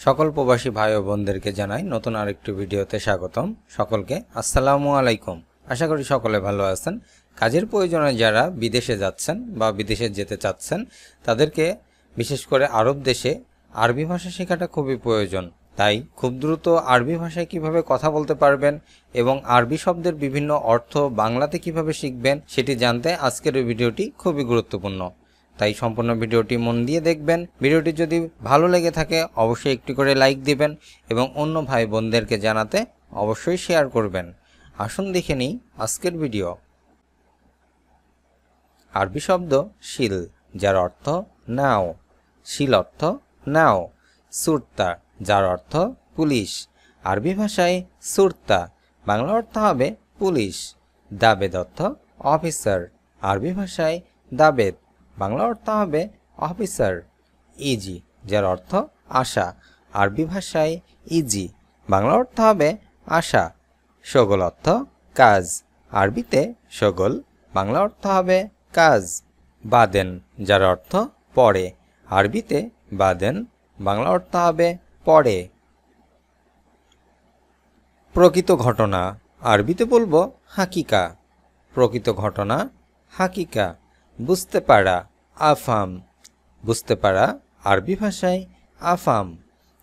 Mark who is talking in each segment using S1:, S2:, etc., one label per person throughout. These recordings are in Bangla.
S1: সকল প্রবাসী ভাই ও বোনদেরকে জানাই নতুন আরেকটি ভিডিওতে স্বাগতম। সকলকে আসসালামু আলাইকুম। আশা করি সকলে ভালো আছেন। কাজের প্রয়োজনে যারা বিদেশে যাচ্ছেন বা বিদেশে যেতে চাচ্ছেন তাদেরকে বিশেষ করে আরব দেশে আরবি ভাষা শেখাটা খুবই প্রয়োজন। তাই খুব দ্রুত আরবি ভাষায় কিভাবে কথা বলতে পারবেন এবং আরবি শব্দের বিভিন্ন অর্থ বাংলাতে কিভাবে শিখবেন সেটি জানতে আজকের এই ভিডিওটি খুবই গুরুত্বপূর্ণ। তাই সম্পূর্ণ ভিডিওটি মন দিয়ে দেখবেন। ভিডিওটি যদি ভালো লেগে থাকে অবশ্যই একটি করে লাইক দিবেন এবং অন্য ভাই বোনদেরকে জানাতে অবশ্যই শেয়ার করবেন। আসুন দেখে নিই আজকের ভিডিও। আরবি শব্দ শিল, যার অর্থ নাও। শিল অর্থ নাও। সুরতা, যার অর্থ পুলিশ। আরবি ভাষায় সুরতা বাংলা অর্থ হবে পুলিশ। দাবেদ অর্থ অফিসার। আরবি ভাষায় দাবেদ বাংলা অর্থ হবে অফিসার। ইজি, যার অর্থ আশা। আরবি ভাষায় ইজি বাংলা অর্থ হবে আশা। শগল অর্থ কাজ। আরবিতে শগল বাংলা অর্থ হবে কাজ। বাদেন, যার অর্থ পরে। আরবিতে বাদেন বাংলা অর্থ হবে পরে। প্রকৃত ঘটনা, আরবিতে বলবো হাকিকা। প্রকৃত ঘটনা হাকিকা। বুঝতে পারা আফাম। বুঝতে পারা আরবি ভাষায় আফাম।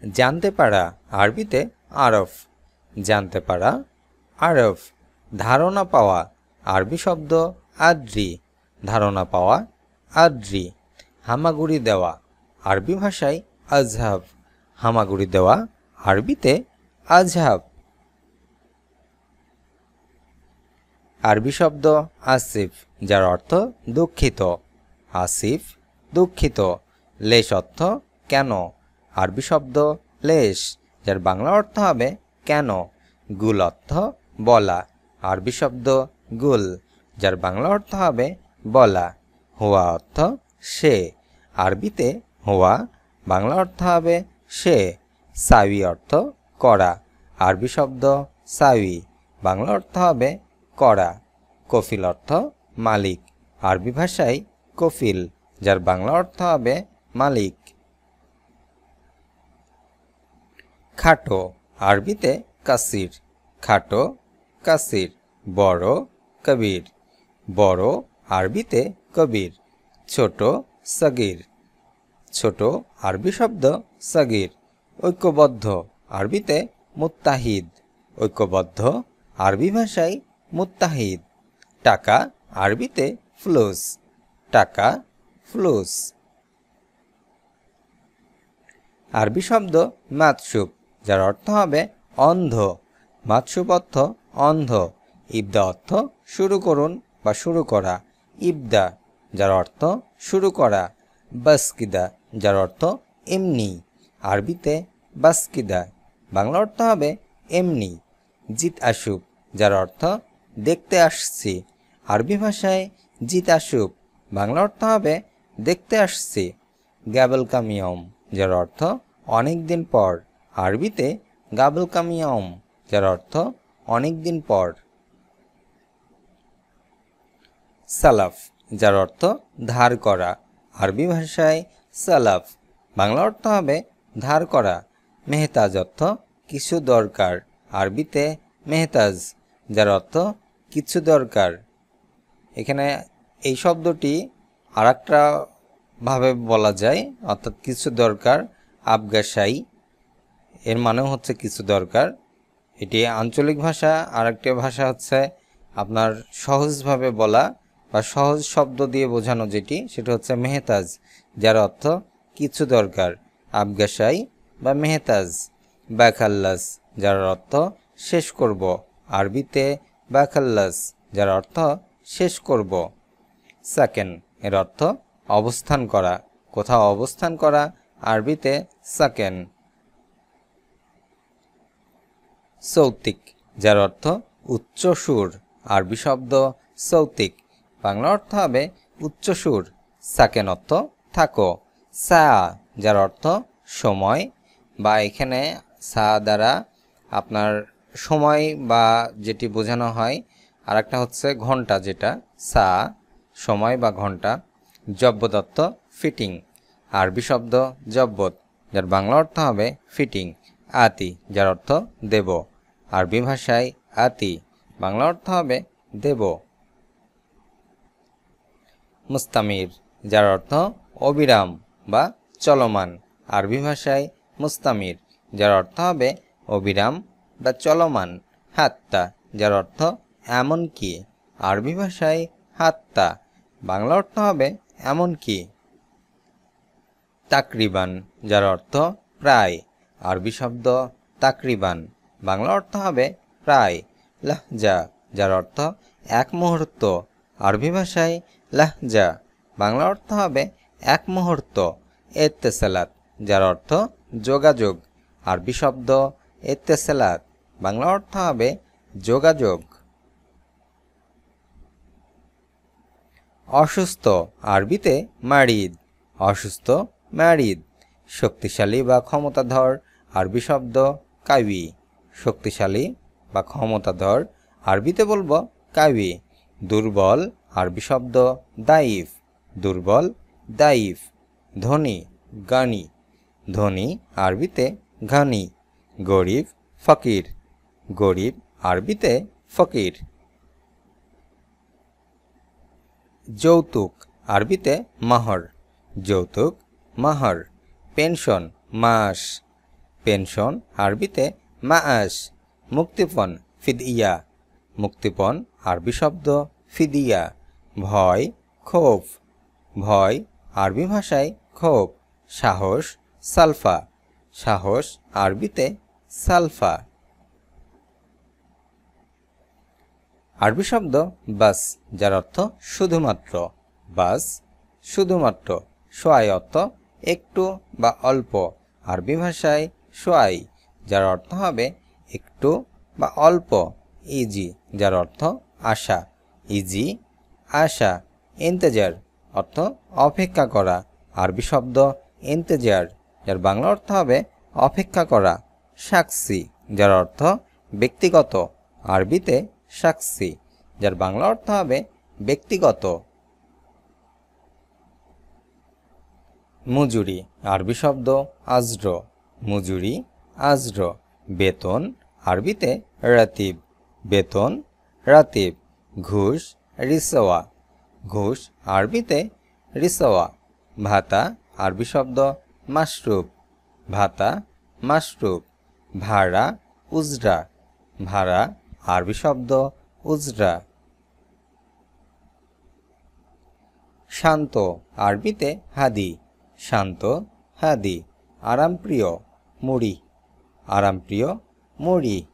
S1: জানতে পারা আরবিতে আরফ। জানতে পারা আরফ। ধারণা পাওয়া আরবি শব্দ আদ্রি। ধারণা পাওয়া আদ্রি। হামাগুড়ি দেওয়া আরবি ভাষায় আজহাব। হামাগুড়ি দেওয়া আরবিতে আজহাব। আরবি শব্দ আসিফ, যার অর্থ দুঃখিত। আসিফ দুঃখিত। লেশ অর্থ কেন। আরবি শব্দ লেশ, যার বাংলা অর্থ হবে কেন। গুল অর্থ বলা। আরবি শব্দ গুল, যার বাংলা অর্থ হবে বলা। হুয়া অর্থ সে। আরবিতে হুয়া বাংলা অর্থ হবে সে। সাউি অর্থ করা। আরবি শব্দ সাউি বাংলা অর্থ হবে করা। কফিল অর্থ মালিক। আরবি ভাষায় কফিল, যার বাংলা অর্থ হবে মালিক। খাটো আরবিতে কাসির। খাটো কাসির। বড় কবির। বড় আরবিতে কবির। ছোট সগির। ছোট আরবি শব্দ সগির। ঐক্যবদ্ধ আরবিতে মুত্তাহিদ। ঐক্যবদ্ধ আরবি ভাষায় মুত্তাহিদ। টাকা আরবিতে ফ্লুস। টাকা ফ্লুস। আরবি শব্দ মাতসুব, যার অর্থ হবে অন্ধ। মাতসুব অর্থ অন্ধ। ইবদা অর্থ শুরু করুন বা শুরু করা। ইবদা, যার অর্থ শুরু করা। বাসকিদা, যার অর্থ এমনি। আরবিতে বাসকিদা বাংলা অর্থ হবে এমনি। জিত আসুব, যার অর্থ দেখতে আসছি। আরবি ভাষায় জিত আসুব বাংলা অর্থ হবে দেখতে আসছি। গ্যাবল কামিয়ম, যার অর্থ অনেক দিন পর। আরবিতে গাবল কামিয়ম, যার অর্থ অনেক দিন পর। সালাফ, যার অর্থ ধার করা। আরবি ভাষায় সালাফ বাংলা অর্থ হবে ধার করা। মেহতাজ অর্থ কিছু দরকার। আরবিতে মেহতাজ, যার অর্থ কিছু দরকার। এখানে এই শব্দটি আর একটা ভাবে বলা যায়, অর্থাৎ কিছু দরকার আবগাশাই, এর মানেও হচ্ছে কিছু দরকার। এটি আঞ্চলিক ভাষা। আর একটি ভাষা হচ্ছে আপনার সহজভাবে বলা বা সহজ শব্দ দিয়ে বোঝানো যেটি, সেটা হচ্ছে মেহতাজ, যার অর্থ কিছু দরকার। আবগাশাই বা মেহতাজ। বাখাল্লাস, যার অর্থ শেষ করব। আরবিতে বাখাল্লাস, যার অর্থ শেষ করব। সাকেন এর অর্থ অবস্থান করা, কোথাও অবস্থান করা। আরবিতে সাকেন। সৌতিক, যার অর্থ উচ্চ সুর। আরবি শব্দ সৌতিক বাংলা অর্থ হবে উচ্চ সুর। সাকেন অর্থ থাকো। সা, যার অর্থ সময়, বা এখানে সা দ্বারা আপনার সময় বা যেটি বোঝানো হয়। আর একটা হচ্ছে ঘন্টা, যেটা সা সময় বা ঘন্টা। জব্বদ অর্থ ফিটিং। আরবি শব্দ জব্বদ যার বাংলা অর্থ হবে ফিটিং। আতি, যার অর্থ দেব। আরবি ভাষায় আতি, বাংলা অর্থ হবে দেব। মুস্তামির, যার অর্থ অবিরাম বা চলমান। আরবি ভাষায় মুস্তামির, যার অর্থ হবে অবিরাম বা চলমান। হাত্তা, যার অর্থ এমনকি। আরবি ভাষায় হাত্তা, বাংলা অর্থ হবে এমনকি। তাকরিবান, যার অর্থ প্রায়। আরবি শব্দ তাকরিবান, বাংলা অর্থ হবে প্রায়। লাহজা, যার অর্থ এক মুহূর্ত। আরবি ভাষায় লাহজা, বাংলা অর্থ হবে এক মুহূর্ত। ইত্তেসালাত, যার অর্থ যোগাযোগ। আরবি শব্দ ইত্তেসালাত, বাংলা অর্থ হবে যোগাযোগ। অসুস্থ, আরবিতে মারিদ। অসুস্থ মারিদ। শক্তিশালী বা ক্ষমতাধর, আরবি শব্দ কাউই। শক্তিশালী বা ক্ষমতাধর, আরবিতে বলবো কাউই। দুর্বল, আরবি শব্দ দাইফ। দুর্বল দাইফ। ধনী গানি। ধনী, আরবিতে ঘানি। গরিব ফকির। গরিব, আরবিতে ফকির। যৌতুক, আরবিতে মাহর। যৌতুক মাহর। পেনশন মাস। পেনশন, আরবিতে মাআশ। মুক্তিপণ ফিদিয়া। মুক্তিপণ, আরবি শব্দ ফিদিয়া। ভয় খৌফ। ভয়, আরবি ভাষায় খৌফ। সাহস সালফা। সাহস, আরবিতে সালফা। আরবি শব্দ বাস, যার অর্থ শুধুমাত্র। বাস শুধুমাত্র। সোয়াই অর্থ একটু বা অল্প। আরবি ভাষায় সোয়াই, যার অর্থ হবে একটু বা অল্প। ইজি, যার অর্থ আশা। ইজি আশা। ইন্তেজার অর্থ অপেক্ষা করা। আরবি শব্দ ইন্তেজার, যার বাংলা অর্থ হবে অপেক্ষা করা। সাক্ষী, যার অর্থ ব্যক্তিগত। আরবিতে সাক্ষী, যার বাংলা অর্থ হবে ব্যক্তিগত। মজুরি, আরবি শব্দ আজর। মজুরি আজর। বেতন, আরবিতে রাতিব। বেতন রাতিব। ঘুষ রিসওয়া। ঘুষ, আরবিতে রিসওয়া। ভাতা, আরবি শব্দ মাশরুব। ভাতা মাশরুব। ভাড়া উজরা। ভাড়া, আরবি শব্দ উজরা। শান্ত, আরবিতে হাদি। শান্ত হাদি। আরামপ্রিয় মুড়ি। আরামপ্রিয় মুড়ি।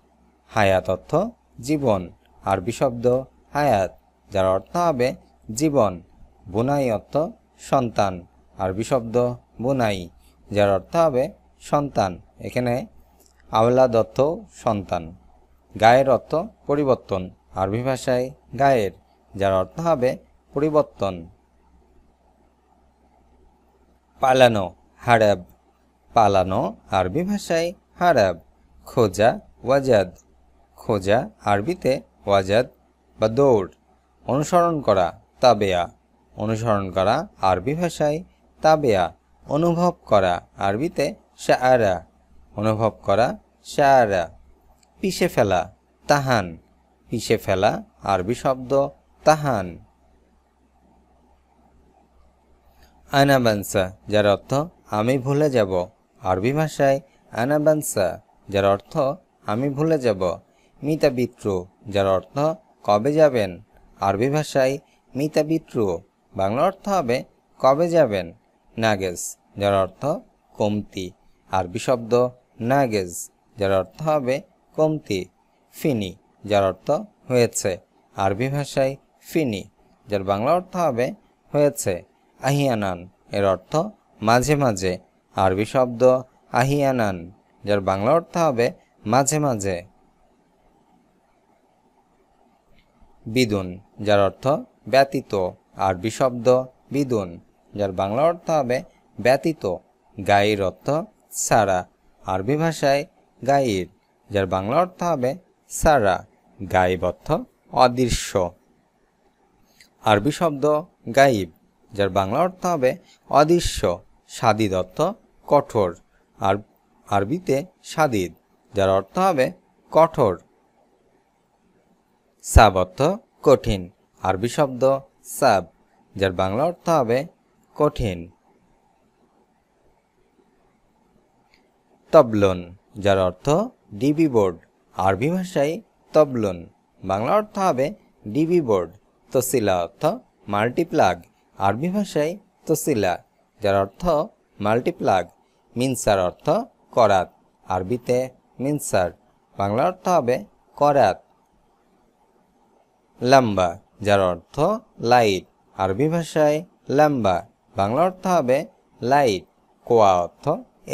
S1: হায়াত অর্থ জীবন। আরবি শব্দ হায়াত, যার অর্থ হবে জীবন। বুনাই অর্থ সন্তান। আরবি শব্দ বুনাই, যার অর্থ হবে সন্তান। এখানে আওলাদ অর্থ সন্তান। গায়ের অর্থ পরিবর্তন। আরবি ভাষায় গায়ের, যার অর্থ হবে পরিবর্তন। পালানো হারাব। পালানো, আরবি ভাষায় হারাব। খোঁজা ওয়াজাদ। খোঁজা, আরবিতে ওয়াজাদ বা দৌড়। অনুসরণ করা তাবেয়া। অনুসরণ করা, আরবি ভাষায় তাবেয়া। অনুভব করা, আরবিতে শাআরা। অনুভব করা শাআরা। পিষে ফেলা তাহান। পিষে ফেলা, আরবি শব্দ তাহান। আনাবানসা, যার অর্থ আমি ভুলে যাব। আরবি ভাষায় আনাবানসা, যার অর্থ আমি ভুলে যাব। মিতাবিত্রু, যার অর্থ কবে যাবেন। আরবি ভাষায় মিতাবিত্রু, বাংলা অর্থ হবে কবে যাবেন। নাগেজ, যার অর্থ কমতি। আরবি শব্দ নাগেজ, যার অর্থ হবে কমতি। ফিনি, যার অর্থ হয়েছে। আরবি ভাষায় ফিনি, যার বাংলা অর্থ হবে হয়েছে। আহিয়ানান, এর অর্থ মাঝে মাঝে। আরবি শব্দ আহিয়ানান, যার বাংলা অর্থ হবে মাঝে মাঝে। বিদুন, যার অর্থ ব্যতীত। আরবি শব্দ বিদুন, যার বাংলা অর্থ হবে ব্যতীত। গায়ের অর্থ সারা। আরবি ভাষায় গায়ের, যার বাংলা অর্থ হবে সারা। গায়েব অর্থ অদৃশ্য। আরবি শব্দ গাইব, যার বাংলা অর্থ হবে অদৃশ্য। সাদিদ অর্থ কঠোর। আর আরবিতে শাদিদ, যার অর্থ হবে কঠোর। সাব অর্থ কঠিন, আরবি শব্দ সাব, যার বাংলা অর্থ হবে কঠিন। তবলন, যার অর্থ ডিবি বোর্ড, আরবি ভাষায় তবলন, বাংলা অর্থ হবে ডিবি বোর্ড। তসিলা অর্থ মাল্টিপ্লাগ, আরবি ভাষায় তসিলা, যার অর্থ মাল্টিপ্লাগ। মিনসার অর্থ করাত, আরবিতে মিনসার, বাংলা অর্থ হবে করাত। লাম্বা, যার অর্থ লাইট, আরবি ভাষায় লাম্বা, বাংলা অর্থ হবে লাইট। কোয়া অর্থ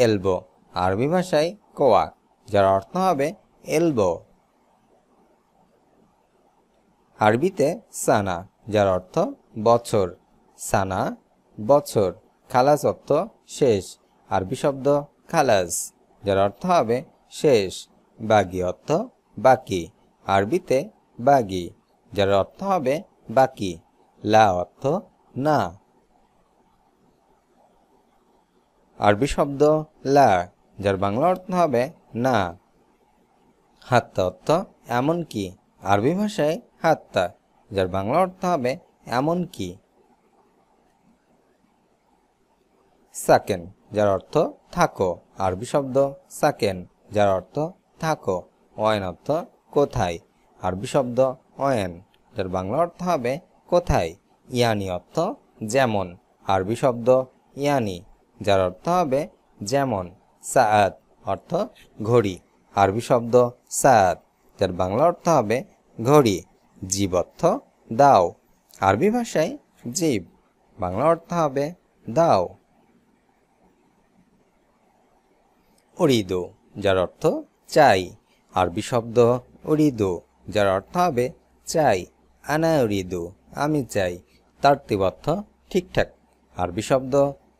S1: এলবো, আরবি ভাষায় কোয়া, যার অর্থ হবে এলবো। আরবিতে সানা, যার অর্থ বছর, সানা বছর। খালাস অর্থ শেষ, আরবি শব্দ খালাস, যার অর্থ হবে শেষ। বাগি অর্থ বাকি, আরবিতে বাগি, যার অর্থ হবে বাকি। লা অর্থ না, আরবি শব্দ লা, যার বাংলা অর্থ হবে না। হাত্তা অর্থ এমন কি, আরবি ভাষায় হাত্তা, যার বাংলা অর্থ হবে এমন কি। সাকেন, যার অর্থ থাকো, আরবি শব্দ সাকেন, যার অর্থ থাকো। ওয়েন অর্থ কোথায়, আরবি শব্দ ওয়েন, যার বাংলা অর্থ হবে কোথায়। ইয়ানি অর্থ যেমন, আরবি শব্দ ইয়ানি, যার অর্থ হবে যেমন। সাআত অর্থ ঘড়ি, আরবি শব্দ সাআত, যার বাংলা অর্থ হবে ঘড়ি। জীব অর্থ দাও, আরবি ভাষায় জীব, বাংলা অর্থ হবে দাও। উরিদু, যার অর্থ চাই, আরবি শব্দ উরিদু, যার অর্থ হবে চাই। আনা উরিদু, আমি চাই। তারতিব অর্থ ঠিকঠাক, আরবি শব্দ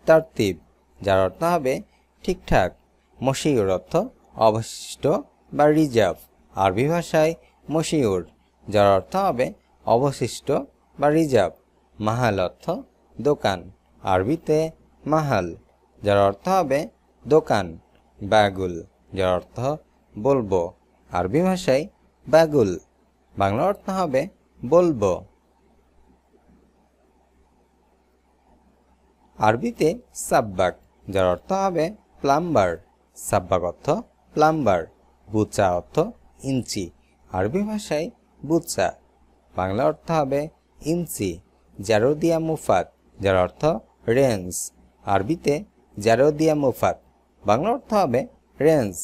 S1: তারতিব, যার অর্থ হবে ঠিকঠাক। মশিউর অর্থ অবশিষ্ট বা রিজার্ভ, আরবি ভাষায় মশিউর, যার অর্থ হবে অবশিষ্ট বা রিজার্ভ। মাহাল অর্থ দোকান, আরবিতে মাহাল, যার অর্থ হবে দোকান। বাগুল, যার অর্থ বলবো, আরবি ভাষায় বাগুল, বাংলা অর্থ হবে বলবো। আরবিতে সাব্বাক, যার অর্থ হবে প্লাম্বার, সাব্বাক অর্থ প্লাম্বার। বুচা অর্থ ইঞ্চি, আরবি ভাষায় বুচা, বাংলা অর্থ হবে ইঞ্চি। জারোদিয়া মুফাত, যার অর্থ রেঞ্জ, আরবিতে জারোদিয়া মুফাত, বাংলা অর্থ হবে রেঞ্জ।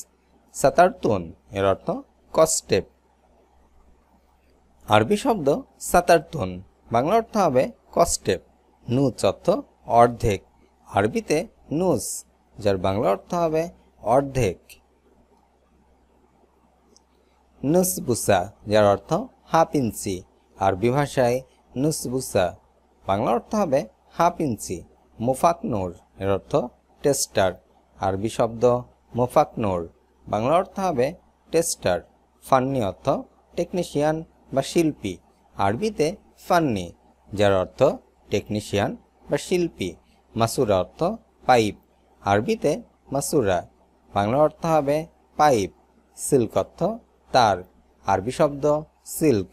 S1: সাতারতুন, এর অর্থ কস্টেপ, আরবি শব্দ সাতারতুন, বাংলা অর্থ হবে কস্টেপ। নুচ অর্থ অর্ধেক, আরবিতে নুস, যার বাংলা অর্থ হবে অর্ধেক। নুসবুসা, যার অর্থ হাফ ইঞ্চি, আরবি ভাষায় নুসবুসা, বাংলা অর্থ হবে হাফ ইঞ্চি। মুফাকনুর, এর অর্থ টেস্টার, আরবি শব্দ মুফাকনুর, বাংলা অর্থ হবে টেস্টার। ফান্নি অর্থ টেকনিশিয়ান বা শিল্পী, আরবিতে ফান্নি, যার অর্থ টেকনিশিয়ান বা শিল্পী। মাসুরা অর্থ পাইপ, আরবিতে মাসুরা, বাংলা অর্থ হবে পাইপ। সিল্ক অর্থ তার, আরবি শব্দ সিল্ক,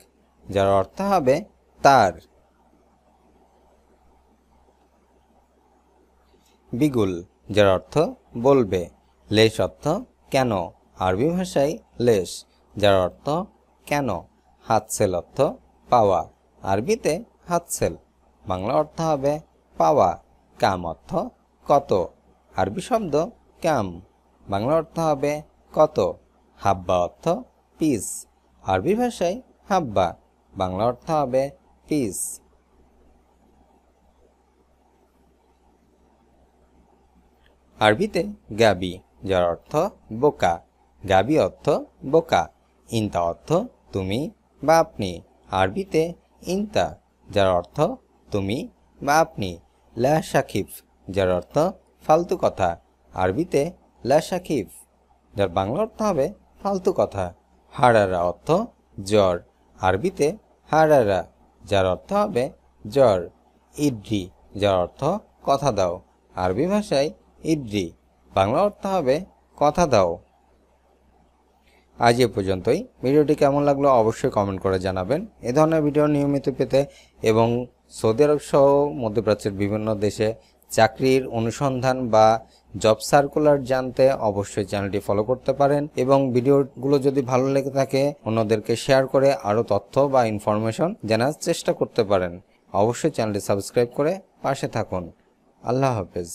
S1: যার অর্থ হবে তার। বিগুল, যার অর্থ বলবে। লেশ অর্থ কেন, আরবি ভাষায় লেশ, যার অর্থ কেন। হাতসেল অর্থ পাওয়া, আরবিতে হাতসেল, বাংলা অর্থ হবে পাওয়া। কাম অর্থ কত, আরবি শব্দ কাম, বাংলা অর্থ হবে কত। হাব্বা অর্থ পিস, আরবি ভাষায় হাব্বা, বাংলা অর্থ হবে পিস। আরবিতে গাবি, যার অর্থ বোকা, গাবি অর্থ বোকা। ইনতা অর্থ তুমি বা আপনি, আরবিতে ইনতা, যার অর্থ তুমি বা আপনি। লা শাকিফ, যার অর্থ ফালতু কথা, আরবিতে লা শাকিফ, যার বাংলা অর্থ হবে ফালতু কথা। হারারা অর্থ জ্বর, আরবিতে হারারা, যার অর্থ হবে জ্বর। ইড্রি, যার অর্থ কথা দাও, আরবি ভাষায় ইড্রি, বাংলা অর্থ হবে কথা দাও। আজ এ পর্যন্তই। ভিডিওটি কেমন লাগলো অবশ্যই কমেন্ট করে জানাবেন। এ ধরনের ভিডিও নিয়মিত পেতে এবং সৌদি আরব সহ মধ্যপ্রাচ্যের বিভিন্ন দেশে চাকরির অনুসন্ধান বা জব সার্কুলার জানতে অবশ্যই চ্যানেলটি ফলো করতে পারেন এবং ভিডিওগুলো যদি ভালো লেগে থাকে অন্যদেরকে শেয়ার করে আরও তথ্য বা ইনফরমেশন জানার চেষ্টা করতে পারেন। অবশ্যই চ্যানেলটি সাবস্ক্রাইব করে পাশে থাকুন। আল্লাহ হাফেজ।